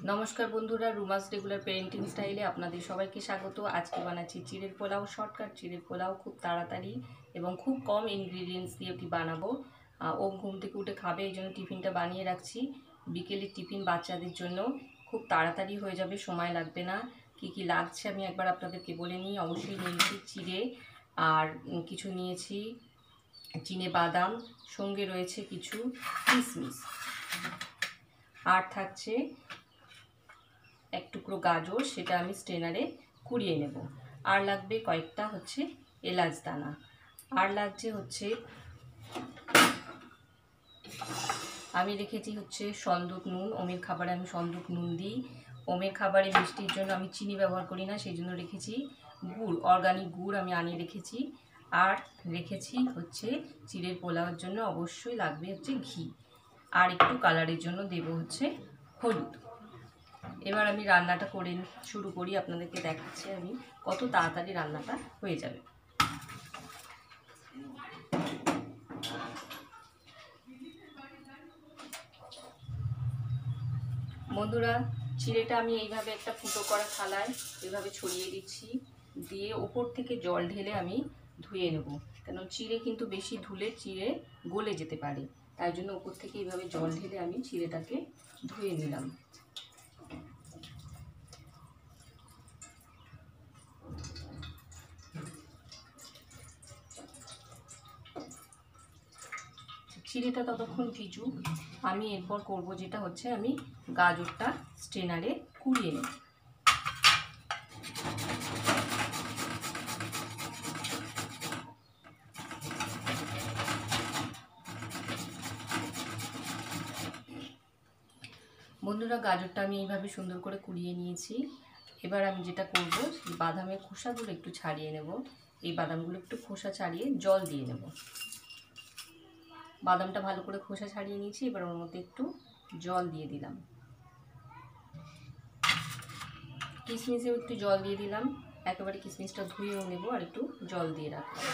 नमस्कार बंधुरा रुमास regular parenting स्टाइले आपनादेर सबाइके स्वागत। आज के बानाচ্ছি चिरेर पोलाओ शर्टकाट चिरेर पोलाओ खूब ताड़ाताड़ी एबं खूब कम इनग्रेडिएंट्स दिए एटी बानाबो। ओ घुम थेके उठे खाबे एइजন্য टिफिनटा बानिয়ে রাখছি। বিকেলের টিফিন বাচ্চাদের জন্য খুব তাড়াতাড়ি হয়ে যাবে, সময় লাগবে না। কি কি লাগছে আমি একবার আপনাদেরকে বলে নিই। অবশ্যই নিয়েছি চিড়ে আর কিছু নিয়েছি চিনে বাদাম, সঙ্গে রয়েছে কিছু কিশমিশ আর থাকছে एक टुकरो गाजर, सेटा आमी स्ट्रेनारे कुड़िए नेब। आर लागबे कयेकटा होच्छे एलाच दाना, आर लागछे होच्छे आमी रेखेछि होच्छे सन्दुक नुन। ओमेर खाबारे आमी सन्दुक नुन दिई। ओमेर खाबारे मिष्टिर जोन्नो आमी चिनी व्यवहार करी ना, सेई जोन्नो रेखेछि गुड़, अर्गानिक गुड़ आमी आनिये रेखेछि। आर रेखेछि होच्छे चिरेर पोलाओर जोन्नो अवश्यई लागबे होच्छे घी, आर एकटु कालारेर जोन्नो देब होच्छे हलुद। এবার আমি রান্নাটা করে শুরু করি। আপনাদেরকে দেখাচ্ছি আমি কত তাড়াতাড়ি রান্নাটা হয়ে যাবে। বন্ধুরা, চিড়েটা আমি এইভাবে একটা ফুটো করা থালায় এইভাবে ছড়িয়ে দিচ্ছি, দিয়ে উপর থেকে জল ঢেলে আমি ধুয়ে নেব। কারণ চিড়ে কিন্তু বেশি ধুলে চিড়ে গলে যেতে পারে, তাই জন্য উপর থেকে এইভাবে জল ঢেলে আমি চিড়েটাকে ধুয়ে নিলাম। চিড়েটা ততক্ষণ ভিজুক, আমি এরপর করব যেটা হচ্ছে আমি গাজরটা স্ট্রেনারে কুড়িয়ে নেব। বন্ধুরা, গাজরটা আমি এইভাবে সুন্দর করে কুড়িয়ে নিয়েছি। এবার আমি যেটা করব, বাদামের খোসাগুলো একটু ছাড়িয়ে নেব। এই বাদামগুলো একটু খোসা ছাড়িয়ে জল দিয়ে নেব। বাদামটা ভালো করে খোসা ছাড়িয়ে নিয়েছি, এবার ওর মধ্যে একটু জল দিয়ে দিলাম। কিশমিশেও একটু জল দিয়ে দিলাম। একেবারে কিশমিশটা ধুয়েও নেব আর একটু জল দিয়ে রাখলাম।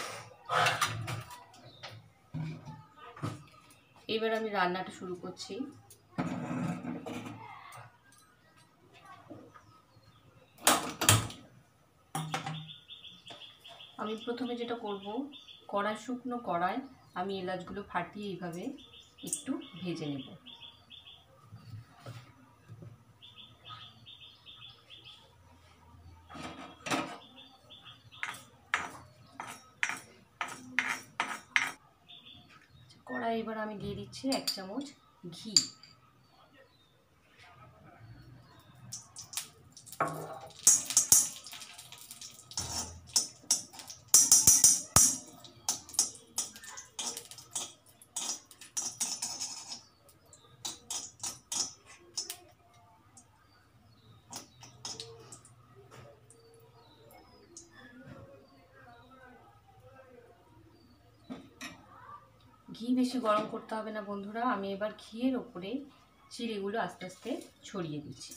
এবার আমি রান্নাটা শুরু করছি। আমি প্রথমে যেটা করব, শুকনো কড়ায় আমি এলাচগুলো ফাটিয়ে এইভাবে একটু ভেজে নেব। কড়াই এবার আমি দিয়ে দিচ্ছি 1 চামচ ঘি। ঘি বেশি গরম করতে হবে না বন্ধুরা। আমি এবার ঘিয়ের ওপরে চিড়েগুলো আস্তে আস্তে ছড়িয়ে দিচ্ছি।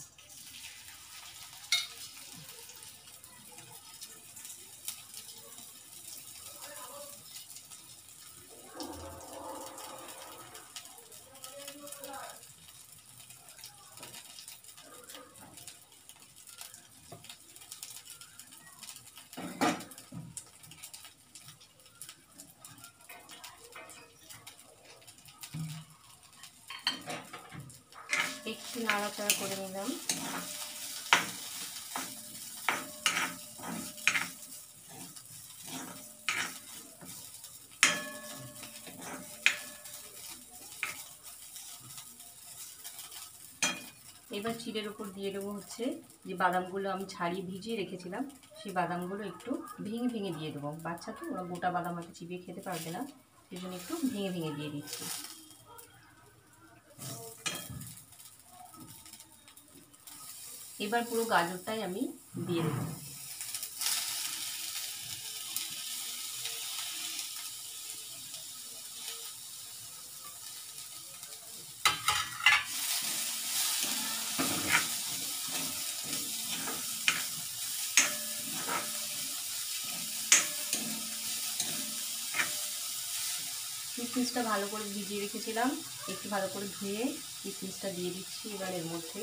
একটু নাড়াচাড়া করে নিলাম। এবার চিড়ের উপর দিয়ে দেবো হচ্ছে যে বাদামগুলো আমি ছাড়িয়ে ভিজিয়ে রেখেছিলাম, সেই বাদামগুলো একটু ভেঙে ভেঙে দিয়ে দেবো। বাচ্চা তো, ওরা গোটা বাদাম হয়তো চিবিয়ে খেতে পারবে না, সেই জন্য একটু ভেঙে ভেঙে দিয়ে দিচ্ছি। এবার পুরো গাজরটাই আমি দিয়ে দেব। কিশমিশটা ভালো করে ভিজিয়ে রেখেছিলাম, একটু ভালো করে ধুয়ে কিশমিশটা দিয়ে দিচ্ছি এবার এর মধ্যে।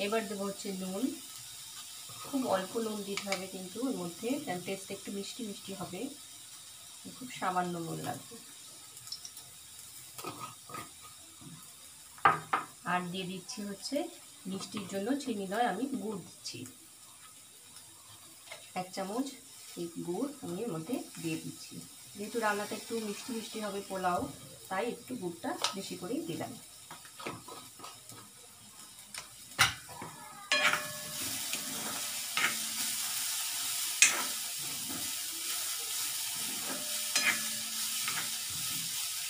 এবার দেবো হচ্ছে নুন। খুব অল্প নুন দিতে হবে কিন্তু এর মধ্যে, টেস্ট একটু মিষ্টি মিষ্টি হবে, খুব সামান্য নুন লাগবে। আর দিয়ে দিচ্ছি হচ্ছে মিষ্টির জন্য চিনি নয়, আমি গুড় দিচ্ছি 1 চামচ। এই গুড় আমি এর মধ্যে দিয়ে দিচ্ছি। যেহেতু রান্নাটা একটু মিষ্টি মিষ্টি হবে পোলাও, তাই একটু গুড়টা বেশি করেই দিলাম।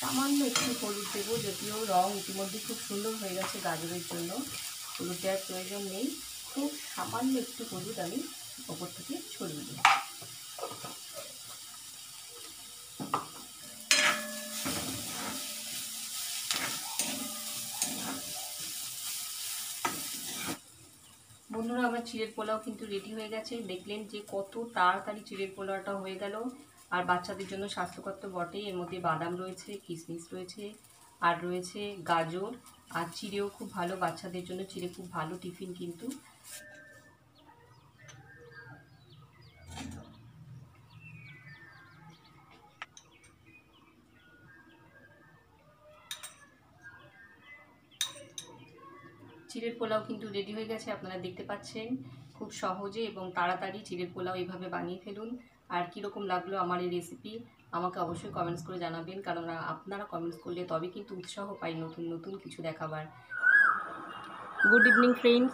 সামান্য একটু হলুদ দেবো, যদিও রং ইতিমধ্যে খুব সুন্দর হয়ে গেছে গাজরের জন্য, হলুদ দেওয়ার প্রয়োজন নেই। খুব সামান্য একটু হলুদ আমি ওপর থেকে ছড়িয়ে দিই। বন্ধুরা, আমার চিড়ের পোলাও কিন্তু রেডি হয়ে গেছে। দেখলেন যে কত তাড়াতাড়ি চিড়ের পোলাওটা হয়ে গেল। আর বাচ্চাদের জন্য স্বাস্থ্যকর তো বটেই, এর মধ্যে বাদাম রয়েছে, কিশমিশ রয়েছে, আর রয়েছে গাজর, আর চিড়েও খুব ভালো বাচ্চাদের জন্য, চিড়ে খুব ভালো টিফিন কিন্তু। চিড়ের পোলাও কিন্তু রেডি হয়ে গেছে, আপনারা দেখতে পাচ্ছেন। খুব সহজে এবং তাড়াতাড়ি চিড়ের পোলাও এইভাবে বানিয়ে ফেলুন। আর কীরকম লাগলো আমার এই রেসিপি আমাকে অবশ্যই কমেন্টস করে জানাবেন, কারণ আপনারা কমেন্টস করলে তবে কিন্তু উৎসাহ পাই নতুন নতুন কিছু দেখাবার। গুড ইভিনিং ফ্রেন্ডস,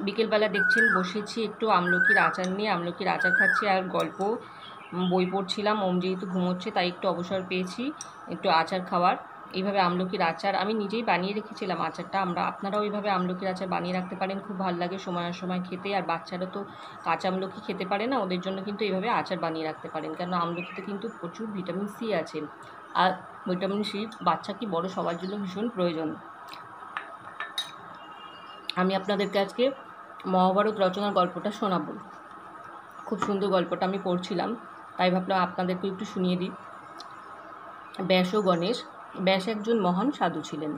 বিকেলবেলা দেখছেন বসেছি একটু আমলকির আচার নিয়ে, আমলকির আচার খাচ্ছি আর গল্প বই পড়ছিলাম। ওম যেহেতু ঘুমোচ্ছে তাই একটু অবসর পেয়েছি একটু আচার খাওয়ার। এইভাবে আমলকির আচার আমি নিজেই বানিয়ে রেখেছিলাম আচারটা, আপনারাও এইভাবে আমলকির আচার বানিয়ে রাখতে পারেন, খুব ভালো লাগে সময় সময় খেতে। আর বাচ্চারা তো কাঁচা আমলকি খেতে পারে না, ওদের জন্য কিন্তু এইভাবে আচার বানিয়ে রাখতে পারেন, কারণ আমলকিতে কিন্তু প্রচুর ভিটামিন সি আছে, আর ভিটামিন সি বাচ্চা কি বড় সবার জন্য ভীষণ প্রয়োজন। আমি আপনাদেরকে আজকে মহাভারত রচনার গল্পটা শোনাবো। খুব সুন্দর গল্পটা আমি পড়ছিলাম, তাই ভাবলাম আপনাদেরকে একটু শুনিয়ে দিই। ব্যাস ও গণেশ। ব্যাস একজন মহান সাধু ছিলেন।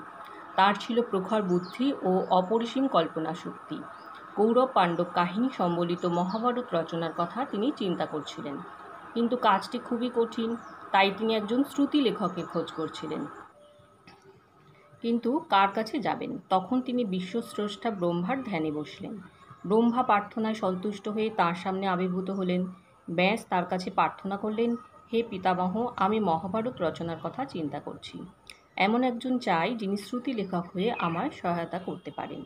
তার ছিল প্রখর বুদ্ধি ও অপরিসীম কল্পনা শক্তি। কৌরব পাণ্ডব কাহিনী সম্বলিত মহাভারত রচনার কথা তিনি চিন্তা করছিলেন, কিন্তু কাজটি খুবই কঠিন, তাই তিনি একজন শ্রুতি লেখকের খোঁজ করছিলেন। কিন্তু কার কাছে যাবেন? তখন তিনি বিশ্বস্রষ্টা ব্রহ্মার ধ্যানে বসলেন। ব্রহ্মা প্রার্থনায় সন্তুষ্ট হয়ে তাঁর সামনে আবির্ভূত হলেন। ব্যাস তার কাছে প্রার্থনা করলেন, হে পিতামহ, আমি মহাভারত রচনার কথা চিন্তা করছি। এমন একজন চাই যিনি শ্রুতি লেখক হয়ে আমায় সহায়তা করতে পারেন।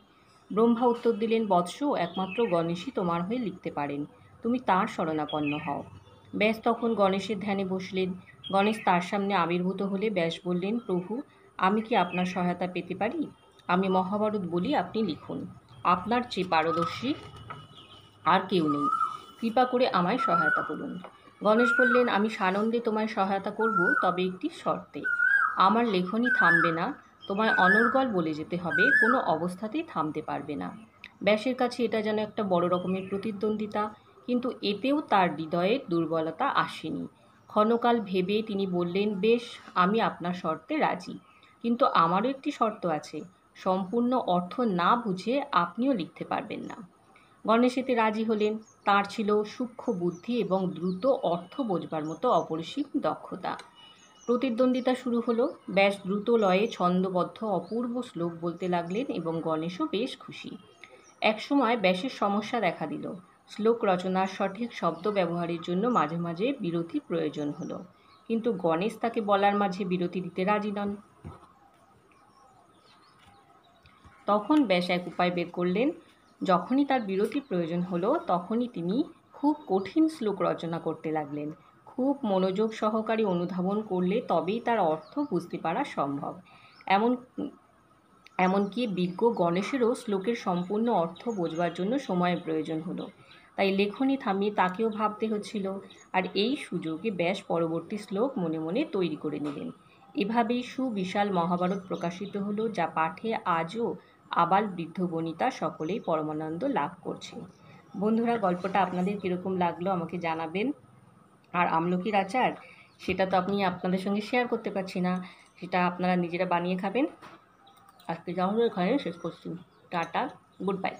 ব্রহ্মা উত্তর দিলেন, বৎস, একমাত্র গণেশই তোমার হয়ে লিখতে পারেন, তুমি তাঁর শরণাপন্ন হও। ব্যাস তখন গণেশের ধ্যানে বসলেন। গণেশ তার সামনে আবির্ভূত হলে ব্যাস বললেন, প্রভু, আমি কি আপনার সহায়তা পেতে পারি? আমি মহাভারত বলি, আপনি লিখুন। আপনার চেয়ে পারদর্শী আর কেউ নেই, কৃপা করে আমায় সহায়তা করুন। গণেশ বললেন, আমি সানন্দে তোমায় সহায়তা করব, তবে একটি শর্তে। আমার লেখনী থামবে না, তোমায় অনর্গল বলে যেতে হবে, কোনো অবস্থাতেই থামতে পারবে না। ব্যাসের কাছে এটা যেন একটা বড় রকমের প্রতিদ্বন্দ্বিতা, কিন্তু এতেও তার হৃদয়ের দুর্বলতা আসেনি। ক্ষণকাল ভেবে তিনি বললেন, বেশ, আমি আপনার শর্তে রাজি, কিন্তু আমারও একটি শর্ত আছে, সম্পূর্ণ অর্থ না বুঝে আপনিও লিখতে পারবেন না। গণেশ এতে রাজি হলেন। তাঁর ছিল সূক্ষ্ম বুদ্ধি এবং দ্রুত অর্থ বোঝবার মতো অপরিসীম দক্ষতা। প্রতিদ্বন্দ্বিতা শুরু হলো। ব্যাস দ্রুত লয়ে ছন্দবদ্ধ অপূর্ব শ্লোক বলতে লাগলেন এবং গণেশও বেশ খুশি। একসময় ব্যাসের সমস্যা দেখা দিল। শ্লোক রচনার সঠিক শব্দ ব্যবহারের জন্য মাঝে মাঝে বিরতি প্রয়োজন হলো, কিন্তু গণেশ তাকে বলার মাঝে বিরতি দিতে রাজি নন। তখন ব্যাস এক উপায় বের করলেন। যখনই তার বিরতি প্রয়োজন হলো, তখনই তিনি খুব কঠিন শ্লোক রচনা করতে লাগলেন। খুব মনোযোগ সহকারে অনুধাবন করলে তবেই তার অর্থ বুঝতে পারা সম্ভব। এমনকি বিজ্ঞ গণেশেরও শ্লোকের সম্পূর্ণ অর্থ বোঝবার জন্য সময়ের প্রয়োজন হলো, তাই লেখনী থামিয়ে তাকেও ভাবতে হচ্ছিল। আর এই সুযোগে ব্যাস পরবর্তী শ্লোক মনে মনে তৈরি করে নিলেন। এভাবেই সুবিশাল মহাভারত প্রকাশিত হলো, যা পাঠে আজও আবাল বৃদ্ধ বনিতা সকলেই পরমানন্দ লাভ করছে। বন্ধুরা, গল্পটা আপনাদের কীরকম লাগলো আমাকে জানাবেন। আর আমলকির আচার, সেটা তো আমি আপনাদের সঙ্গে শেয়ার করতে পারছি না, সেটা আপনারা নিজেরা বানিয়ে খাবেন। আজকে যাওয়া এখানে শেষ করছি। Tata, good bye.